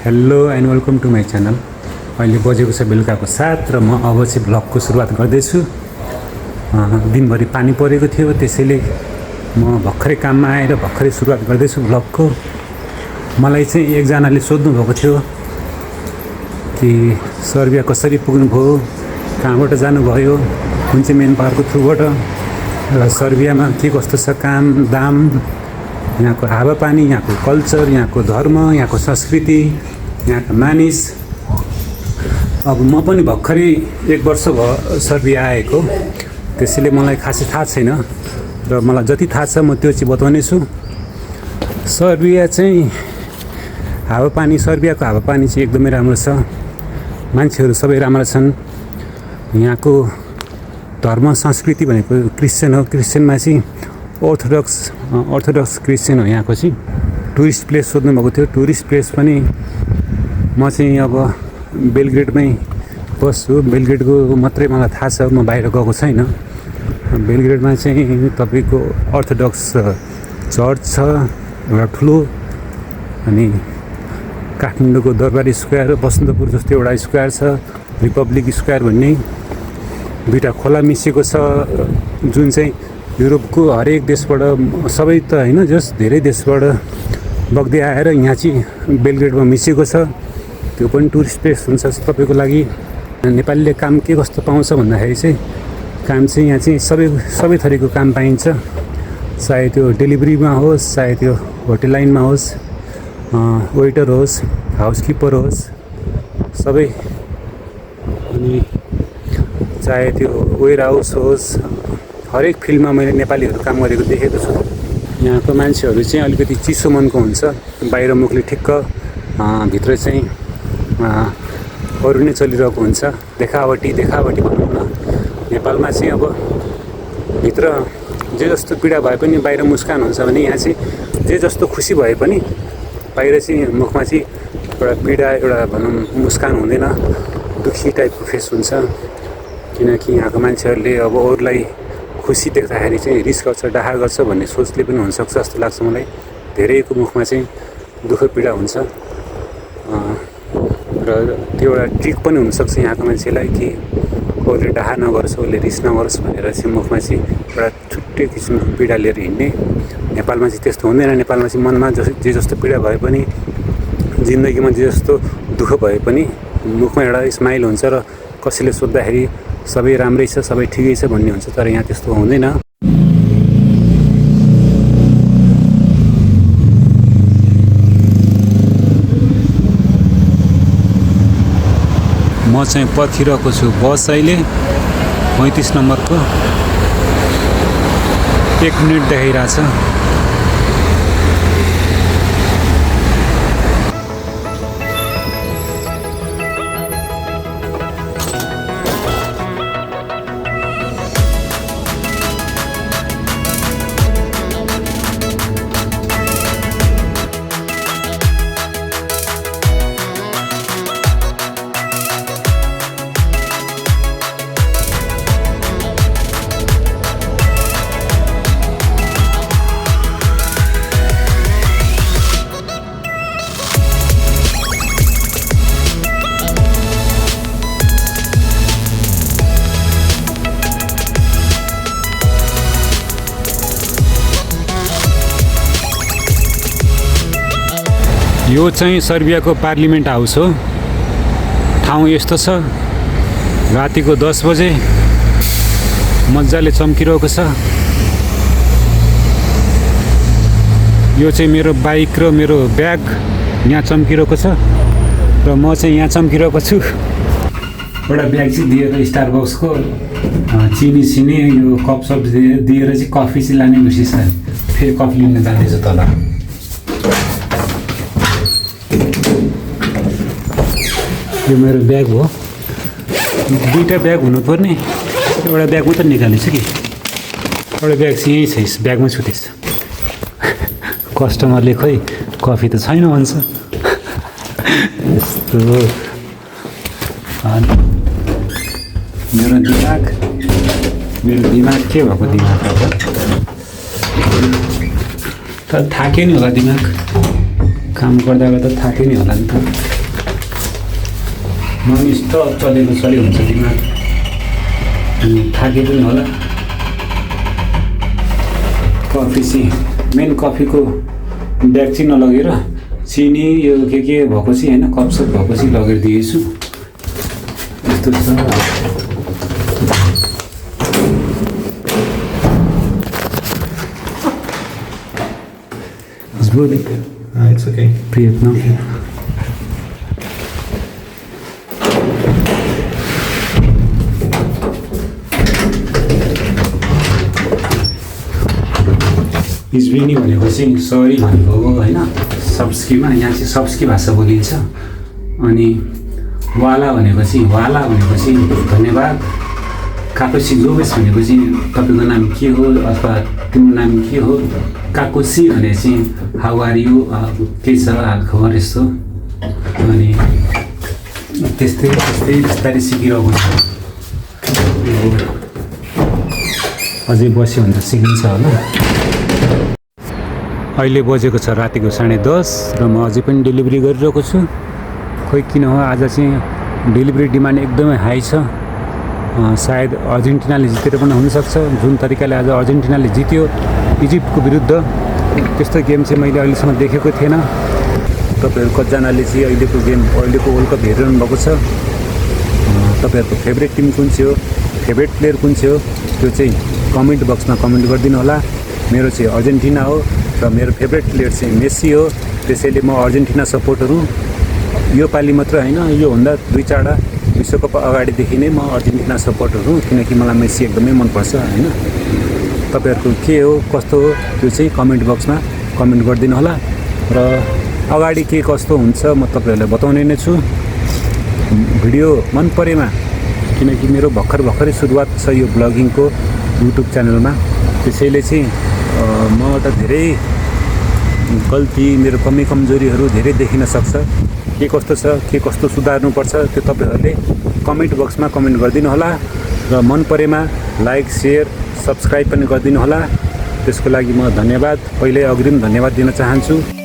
Hello and welcome to my channel. अहिले बजेको छ बेलुकाको 7 र म अब चाहिँ भ्लगको सुरुवात गर्दैछु। दिनभरि पानी परेको थियो, त्यसैले म भर्खरै काममा आएर भर्खरै सुरुवात गर्दैछु भ्लगको। मलाई चाहिँ एकजनाले सोध्नु भएको थियो कि सर्बिया कसरी पुग्नुभयो, कहाँबाट जानुभयो, कुन चाहिँ मेन पावरको थ्रुबाट, र सर्बियामा के कस्तो छ काम दाम, यहाँको हावापानी, यहाँको कल्चर, यहाँको धर्म, यहाँको संस्कृति, यहाँका मानिस। अब म पनि भर्खरै 1 वर्ष भयो सर्बिया आएको, त्यसैले मलाई खासै थाहा छैन र मलाई जति थाहा छ म त्यो चाहिँ बताउने छु। सर्बिया चाहिँ सर्बियाको हावापानी चाहिँ एकदमै राम्रो छ, मान्छेहरू सबै राम्रा छन्। यहाँको धर्म संस्कृति भनेको क्रिस्चियन हो, क्रिस्चियनमा चाहिँ अर्थोडक्स क्रिस्चियन हो यहाँको चाहिँ। टुरिस्ट प्लेस सोध्नु भएको थियो, टुरिस्ट प्लेस पनि म चाहिँ अब बेलग्रेडमै बस्छु। बेलग्रेडको मात्रै मलाई थाहा छ, म बाहिर गएको छैन। बेलग्रेडमा चाहिँ तपाईँको अर्थोडक्स चर्च छ एउटा ठुलो, अनि काठमाडौँको दरबारी स्क्वायर, बसन्तपुर जस्तो एउटा स्क्वायर छ, रिपब्लिक स्क्वायर भन्ने। दुईवटा खोला मिसिएको छ जुन चाहिँ युरोपको हरेक देशबाट, सबै त होइन, जस्ट धेरै देशबाट बग्दै आएर यहाँ चाहिँ बेलग्रेडमा मिसिएको छ। त्यो पनि टुरिस्ट प्लेस हुन्छ तपाईँको लागि। नेपालीले काम के कस्तो पाउँछ भन्दाखेरि चाहिँ काम चाहिँ यहाँ चाहिँ सबै थरीको काम पाइन्छ, चाहे त्यो डेलिभरीमा होस्, चाहे त्यो होटल लाइनमा होस्, वेटर होस्, हाउसकिपर होस्, सबै। अनि चाहे त्यो वेयर हाउस होस्, हरेक फिल्डमा मैले नेपालीहरू काम गरेको देखेको छु। यहाँको मान्छेहरू चाहिँ अलिकति चिसो मनको हुन्छ, बाहिर मुखले ठिक्क, भित्र चाहिँ अरू नै चलिरहेको हुन्छ, देखावटी भनौँ न। नेपालमा चाहिँ अब भित्र जे जस्तो पीडा भए पनि बाहिर मुस्कान हुन्छ भने यहाँ चाहिँ जे जस्तो खुसी भए पनि बाहिर चाहिँ मुखमा चाहिँ एउटा पीडा, एउटा भनौँ मुस्कान हुँदैन, दुखी टाइपको फेस हुन्छ। किनकि यहाँको मान्छेहरूले अब अरूलाई खुसी देख्दाखेरि चाहिँ रिस गर्छ, डाहा गर्छ भन्ने सोचले पनि हुनसक्छ जस्तो लाग्छ मलाई। धेरैको मुखमा चाहिँ दुःख पीडा हुन्छ र त्यो एउटा ट्रिक पनि हुनसक्छ यहाँको मान्छेलाई कि उसले डाहा नगरोस्, उसले रिस नगरोस् भनेर चाहिँ मुखमा चाहिँ एउटा छुट्टै किसिमको पीडा लिएर हिँड्ने। नेपालमा चाहिँ त्यस्तो हुँदैन। नेपालमा चाहिँ मनमा जे जस्तो पीडा भए पनि, जिन्दगीमा जे जस्तो दुःख भए पनि मुखमा एउटा स्माइल हुन्छ र कसैले सोद्धाखेरि सबै राम्रै छ, सबै ठिकै छ भन्ने हुन्छ। तर यहाँ त्यस्तो हुँदैन। म चाहिँ पर्खिरहेको छु बस, अहिले 35 नम्बरको। 1 मिनट देखाइरहेछ। यो चाहिँ सर्बियाको पार्लिमेन्ट हाउस हो। ठाउँ यस्तो छ, रातिको 10 बजे मजाले चम्किरहेको छ। यो चाहिँ मेरो बाइक र मेरो ब्याग यहाँ चम्किरहेको छ र म चाहिँ यहाँ चम्किरहेको छु। एउटा ब्याग चाहिँ दिएर स्टारबक्सको चिनी यो कप दिएर चाहिँ कफी चाहिँ लाने कोसिस छ। फेरि कफी लिन जाँदैछु तल। यो मेरो ब्याग हो। 2टा ब्याग हुनुपर्ने, एउटा ब्याग मात्रै निकालेछु कि। एउटा ब्याग चाहिँ यहीँ छ, यस ब्यागमा छुटेछ। कस्टमरले खोइ कफी त छैन भन्छ। यस्तो मेरो दिमाग के भएको दिमाग त थाक्यो नि होला, दिमाग काम गर्दा गर्दा थाक्यो नि होला नि त। ननस्टप चल्यो हुन्छ दिमाग, अनि थाके पनि होला। कफी चाहिँ मेन कफीको डेक्ची नलगेर चिनी यो के भएको चाहिँ होइन कपसप भएको चाहिँ लगेर दिएछु। यस्तो छ। It's okay. Привет, no? इजबिनी भनेको चाहिँ सरी भनेको हो होइन सब्स्कीमा, यहाँ चाहिँ सब्स्की भाषा बोलिन्छ। अनि वाला भनेको चाहिँ धन्यवाद। काकोसी जोबेस भनेको चाहिँ तपाईँको नाम के हो अथवा तिम्रो नाम के हो। काकोसी भने चाहिँ हाउ आर यु, के छ हालखबर यस्तो। अनि त्यस्तै बिस्तारै सिकिरहेको छ। अझै बस्यो भने त सिकिन्छ होला। अहिले बजेको छ रातिको 10:30 र म अझै पनि डेलिभरी गरिरहेको छु। खोइ किन हो आज चाहिँ डेलिभरी डिमान्ड एकदमै हाई छ। सायद अर्जेन्टिनाले जितेर पनि हुनसक्छ। जुन तरिकाले आज अर्जेन्टिनाले जित्यो इजिप्टको विरुद्ध, त्यस्तो गेम चाहिँ मैले अहिलेसम्म देखेको थिएन। तपाईँहरू कतिजनाले चाहिँ अहिलेको वर्ल्ड कप हेरिरहनु भएको छ। तपाईँहरूको फेभरेट टिम कुन चाहिँ हो, फेभरेट प्लेयर कुन चाहिँ हो, त्यो चाहिँ कमेन्ट बक्समा कमेन्ट गरिदिनु होला। मेरो चाहिँ अर्जेन्टिना हो र मेरो फेभरेट प्लेयर चाहिँ मेस्सी हो। त्यसैले म अर्जेन्टिना सपोर्टर हुँ। यो पालि मात्र होइन, योभन्दा 2-4 विश्वकप अगाडिदेखि नै म अर्जेन्टिना सपोर्टर हुँ, किनकि मलाई मेस्सी एकदमै मनपर्छ होइन। तपाईँहरूको के हो कस्तो हो त्यो चाहिँ कमेन्ट बक्समा कमेन्ट गरिदिनु होला र अगाडि के कस्तो हुन्छ म तपाईँहरूलाई बताउने नै छु। भिडियो मन परेमा, किनकि मेरो भर्खरै सुरुवात छ यो ब्लगिङको युट्युब च्यानलमा। त्यसैले चाहिँ म त धेरै गल्ती, मेरो कमी कमजोरीहरू धेरै देखिन सक्छ। के कस्तो छ, के कस्तो सुधार्नुपर्छ त्यो तपाईँहरूले कमेन्ट बक्समा कमेन्ट गरिदिनु होला र मन परेमा लाइक, सेयर, सब्सक्राइब पनि गरिदिनु होला। त्यसको लागि म धन्यवाद, पहिल्यै अग्रिम धन्यवाद दिन चाहन्छु।